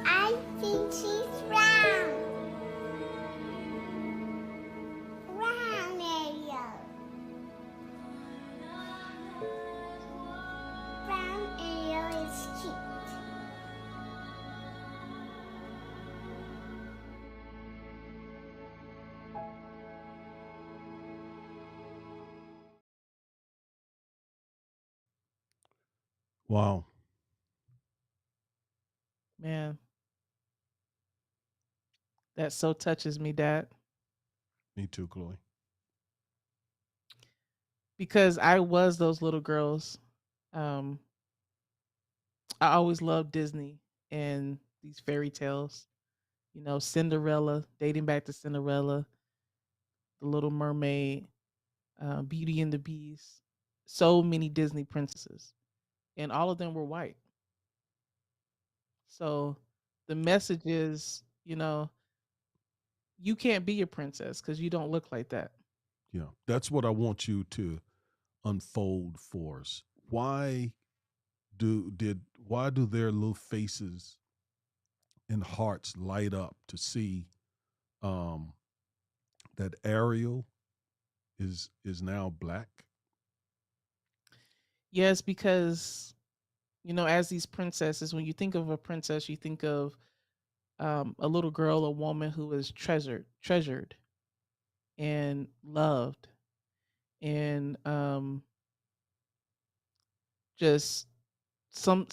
I think she's round. Round Ariel. Brown Ariel is cute. Wow. Man, that so touches me, Dad, Me too, Chloe. because I was those little girls. Um, I always loved Disney and these fairy tales. Cinderella, dating back to Cinderella, The Little Mermaid, Beauty and the Beast. so many Disney princesses, and all of them were white. So the message is, you can't be a princess because you don't look like that. Yeah, that's what I want you to unfold for us. Why do their little faces and hearts light up to see um, that Ariel is now black? Yes, because as these princesses, when you think of a princess, you think of a little girl, a woman who is treasured and loved, and just some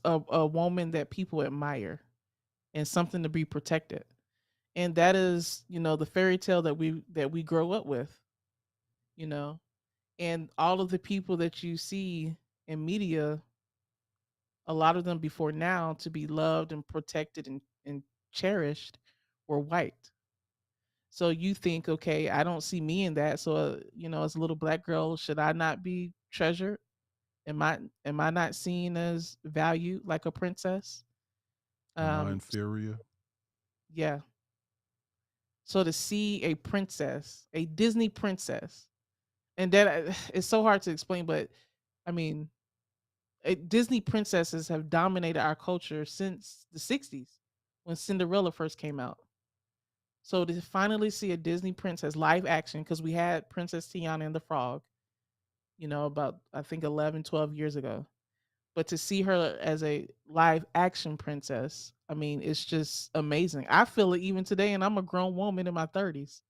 a woman that people admire and something to be protected. And that is, the fairy tale that we grow up with, you know. And all of the people that you see in media, a lot of them before now to be loved and protected and cherished were white. So you think, okay, I don't see me in that. So, as a little black girl, should I not be treasured? Am I not seen as valued like a princess? Am I Um, inferior? yeah. So to see a princess, a Disney princess, and that it's so hard to explain, but I mean, Disney princesses have dominated our culture since the '60s when Cinderella first came out. So to finally see a Disney princess live action, because we had Princess Tiana and the Frog, about I think 11, 12 years ago. But to see her as a live action princess, I mean, it's just amazing. I feel it even today, and I'm a grown woman in my 30s.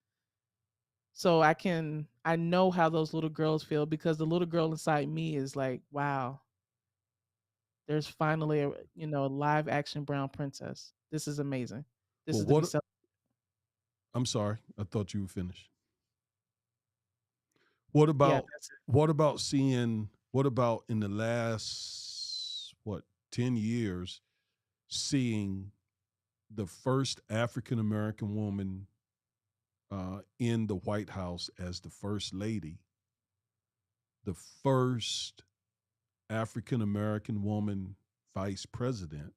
So I know how those little girls feel because the little girl inside me is like, wow, there's finally a live action brown princess. This is amazing. This Well, is to be what? so. I'm sorry, I thought you were finished. What Yeah, about that's it. what about in the last 10 years seeing the first African American woman in the White House as the first lady, the first African American woman vice president,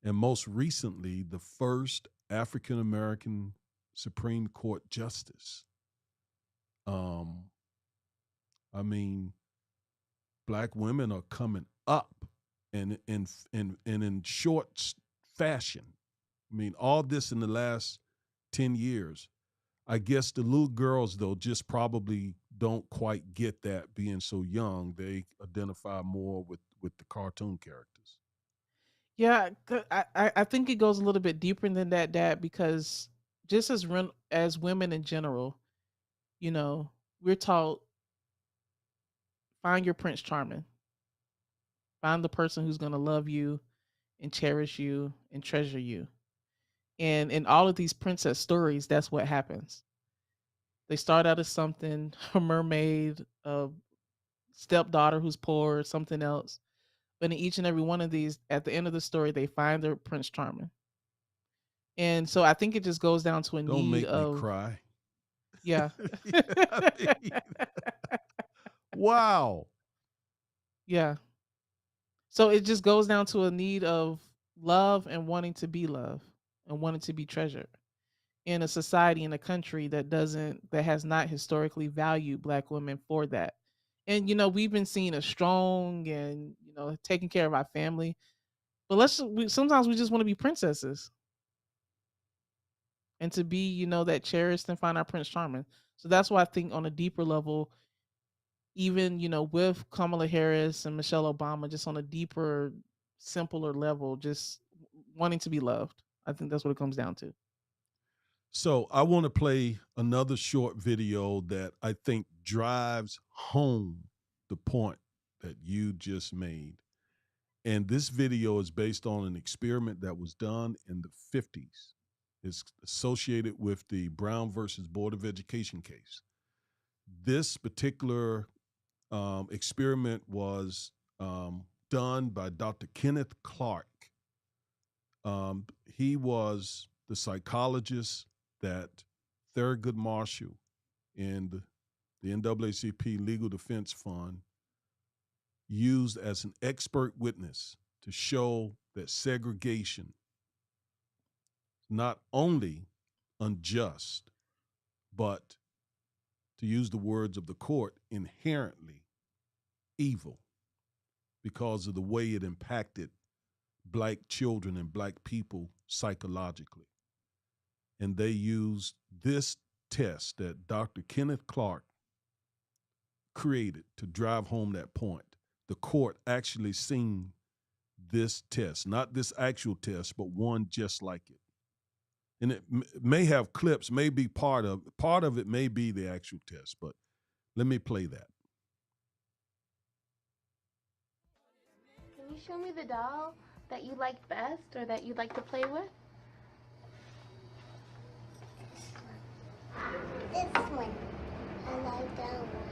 and most recently the first African American Supreme Court justice. Um, I mean, black women are coming up and in short fashion. I mean, all this in the last 10 years. I guess the little girls though just probably don't quite get that being so young. They identify more with the cartoon characters. Yeah, I think it goes a little bit deeper than that, Dad, because just as women in general, you know, we're taught find your Prince Charming, find the person who's gonna love you and cherish you and treasure you. And in all of these princess stories, that's what happens. They start out as something, a mermaid, a stepdaughter who's poor, something else. But in each and every one of these, at the end of the story, they find their Prince Charming. And so I think it just goes down to a Don't need make me of, cry. yeah. Yeah, I mean, wow. Yeah. So it just goes down to a need of love and wanting to be loved and wanting to be treasured in a society in a country that has not historically valued black women for that. And we've been seeing a strong and taking care of our family, but sometimes we just want to be princesses and to be that cherished and find our Prince Charming. So that's why I think on a deeper level, even with Kamala Harris and Michelle Obama, just on a deeper, simpler level, just wanting to be loved. I think that's what it comes down to. So I want to play another short video that I think drives home the point that you just made. And this video is based on an experiment that was done in the 50s. It's associated with the Brown versus Board of Education case. This particular experiment was done by Dr. Kenneth Clark. He was the psychologist that Thurgood Marshall in the NAACP Legal Defense Fund, used as an expert witness to show that segregation not only unjust, but, to use the words of the court, inherently evil because of the way it impacted black children and black people psychologically. And they used this test that Dr. Kenneth Clark created to drive home that point. The court actually seen this test, not this actual test, but one just like it. And it may have clips, may be part of it may be the actual test, but let me play that. Can you show me the doll that you like best or that you like to play with? This one. I like that one.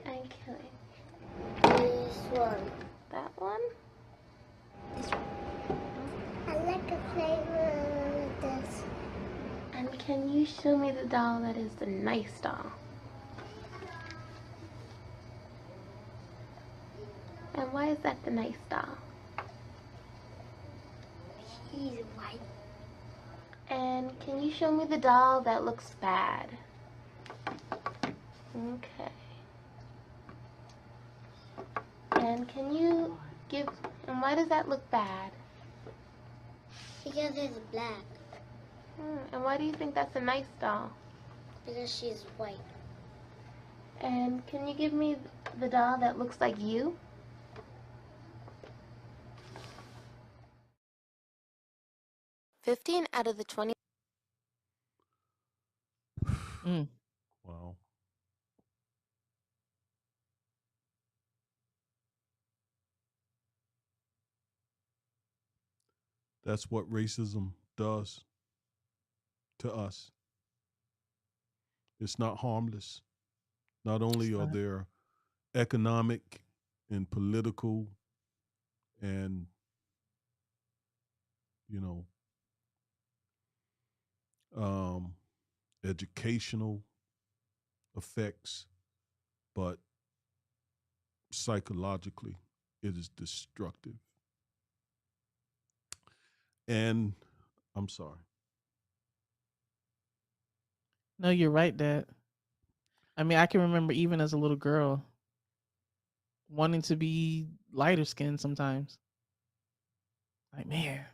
And Kelly. This one. That one? This one. I like to play with this. And can you show me the doll that is the nice doll? And why is that the nice doll? He's white. And can you show me the doll that looks bad? Okay. And can you give, and why does that look bad? Because it's black. And why do you think that's a nice doll? Because she's white. And can you give me the doll that looks like you? $15 out of the 20. Mm. Wow. That's what racism does to us. It's not harmless. Not only It's are not. there economic and political and, you know, educational effects, but psychologically, it is destructive. And I'm sorry. No, you're right, Dad. I mean, I can remember even as a little girl wanting to be lighter skinned sometimes. Like, man,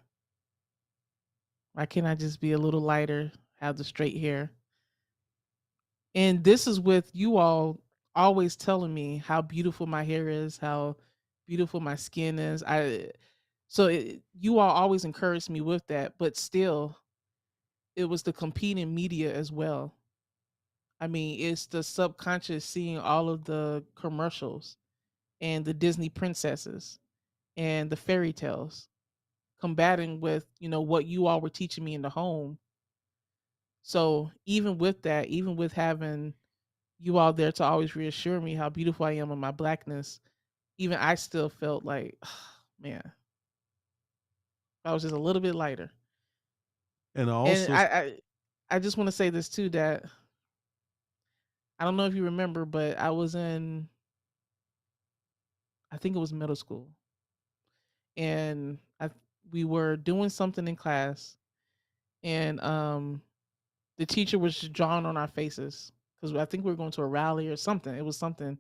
why can't I just be a little lighter, have the straight hair? And this is with you all always telling me how beautiful my hair is, how beautiful my skin is. You all always encouraged me with that, but still it was the competing media as well. I mean, it's the subconscious seeing all of the commercials and the Disney princesses and the fairy tales combating with, what you all were teaching me in the home. So even with that, even with having you all there to always reassure me how beautiful I am in my blackness, even I still felt like, man, if I was just a little bit lighter. And I And also, I just want to say this too, that I don't know if you remember, but I was in, I think it was middle school, and we were doing something in class, and the teacher was just drawing on our faces because I think we were going to a rally or something. It was something,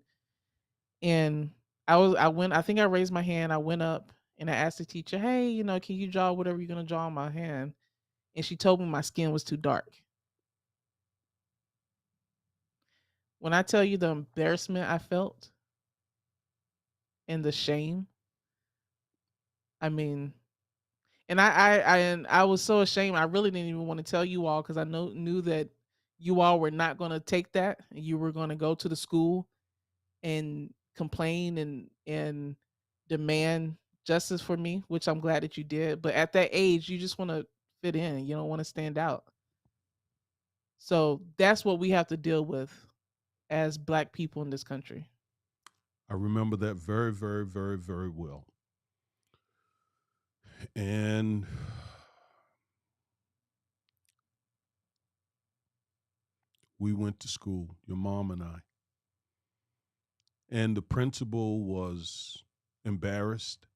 and I think I raised my hand. I went up and I asked the teacher, "Hey, can you draw whatever you're gonna draw on my hand?" And she told me my skin was too dark. When I tell you the embarrassment I felt and the shame, I mean, and I was so ashamed. I really didn't even want to tell you all because I knew that you all were not going to take that. You were going to go to the school and complain and demand justice for me, which I'm glad that you did. But at that age, you just want to fit in. You don't want to stand out. So that's what we have to deal with as black people in this country. I remember that very, very, very, very well. And we went to school, your mom and I. And the principal was embarrassed,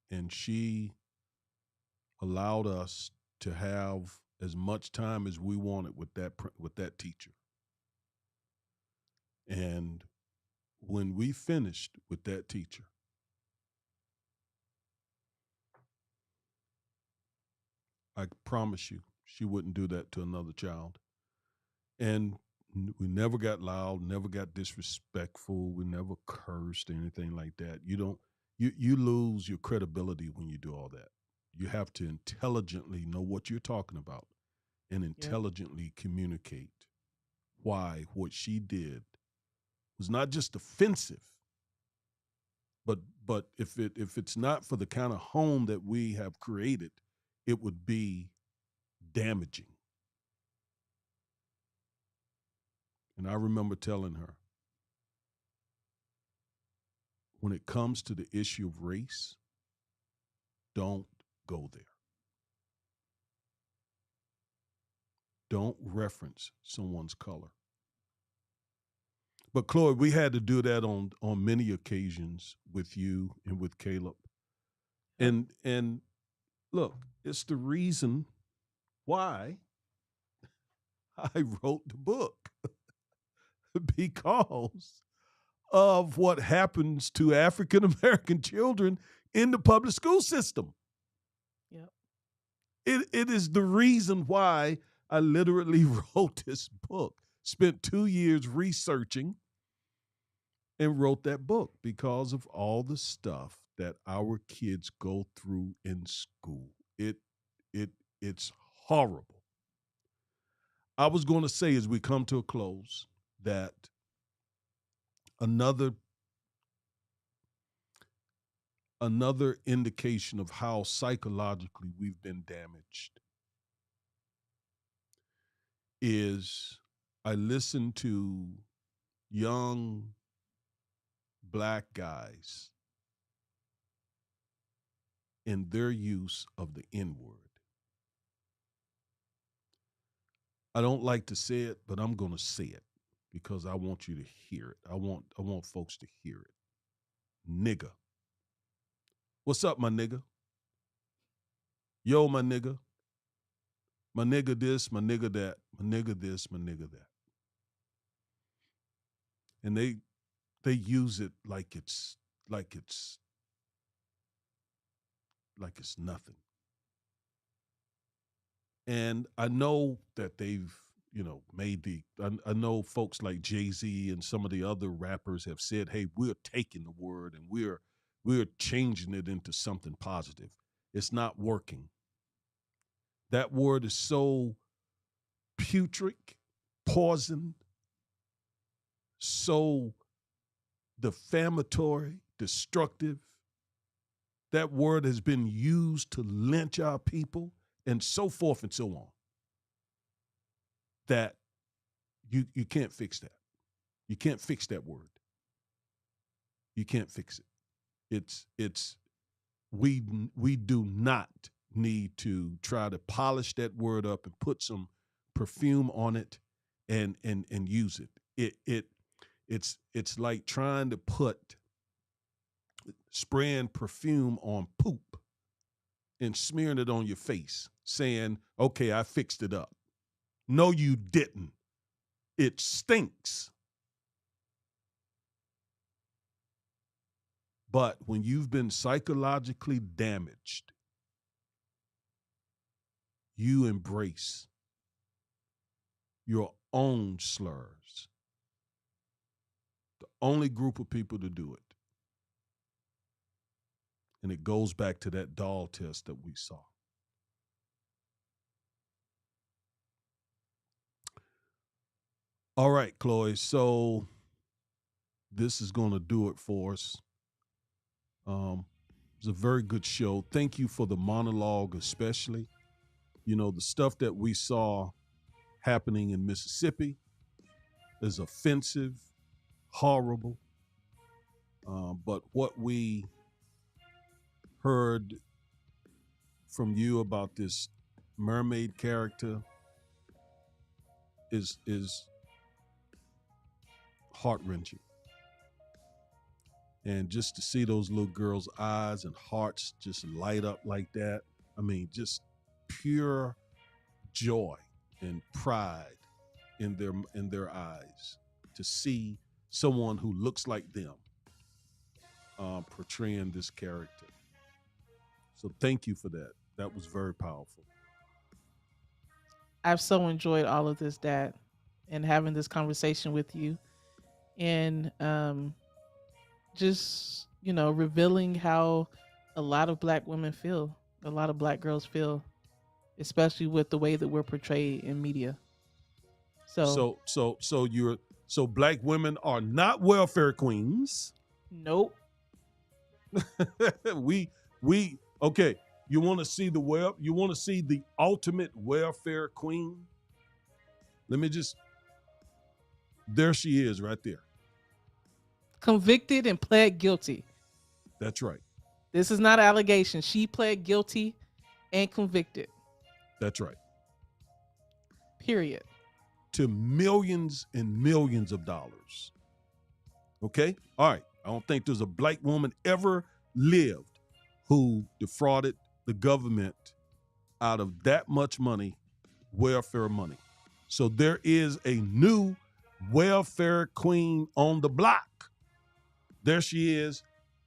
and she allowed us to have as much time as we wanted with that teacher. And when we finished with that teacher, I promise you, she wouldn't do that to another child. And we never got loud, never got disrespectful, we never cursed or anything like that. You lose your credibility when you do all that. You have to intelligently know what you're talking about and Yep. intelligently communicate why what she did was not just offensive, but if it's not for the kind of home that we have created, it would be damaging. And I remember telling her, when it comes to the issue of race, don't go there. Don't reference someone's color. But Chloe, we had to do that on many occasions with you and with Caleb. And look, it's the reason why I wrote the book. Because of what happens to African American children in the public school system. Yep. It is the reason why I literally wrote this book. Spent 2 years researching and wrote that book because of all the stuff that our kids go through in school. It's horrible. I was going to say, as we come to a close, that another indication of how psychologically we've been damaged is I listen to young Black guys in their use of the N-word. I don't like to say it, but I'm going to say it because I want you to hear it. I want folks to hear it. Nigga. What's up, my nigga? Yo, my nigga. My nigga this, my nigga that, my nigga this, my nigga that. And they use it like it's nothing. And I know that they've, made I know folks like Jay-Z and some of the other rappers have said, hey, we're taking the word and we're changing it into something positive. It's not working. That word is so putrid, poison, so defamatory, destructive. That word has been used to lynch our people and so forth and so on. That you can't fix that. You can't fix that word. You can't fix it. We do not need to try to polish that word up and put some perfume on it and use it. It's like trying to put spraying perfume on poop and smearing it on your face, saying, okay, I fixed it up. No, you didn't. It stinks. But when you've been psychologically damaged, you embrace your own slurs. The only group of people to do it. And it goes back to that doll test that we saw. All right, Chloe. So this is going to do it for us. It's a very good show. Thank you for the monologue, especially. The stuff that we saw happening in Mississippi is offensive, horrible. But what we heard from you about this mermaid character is heart-wrenching. And just to see those little girls' eyes and hearts just light up like that, I mean, just pure joy and pride in their eyes to see someone who looks like them portraying this character. So thank you for that. That was very powerful. I've so enjoyed all of this, Dad, and having this conversation with you, and just revealing how a lot of Black women feel, a lot of Black girls feel, especially with the way that we're portrayed in media. So Black women are not welfare queens. Nope. we okay. You want to see you want to see the ultimate welfare queen? There she is right there. Convicted and pled guilty. That's right. This is not an allegation. She pled guilty and convicted. That's right. Period. To millions and millions of dollars. Okay? All right. I don't think there's a Black woman ever lived who defrauded the government out of that much money, welfare money. So there is a new welfare queen on the block. There she is.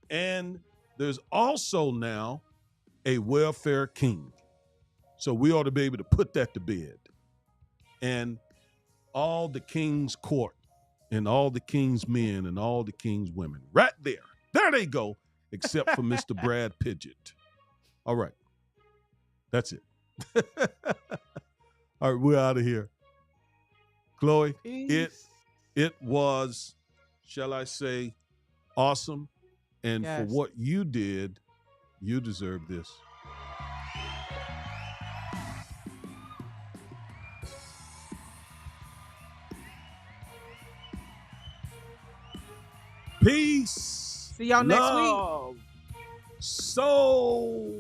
And there's also now a welfare king. So we ought to be able to put that to bed. And all the king's court and all the king's men and all the king's women right there. There they go, except for Mr. Brad Pidgeot. All right. That's it. All right, we're out of here. Chloe, it was, shall I say, awesome. And yes, for what you did, you deserve this. Peace. See y'all next week. Love, soul.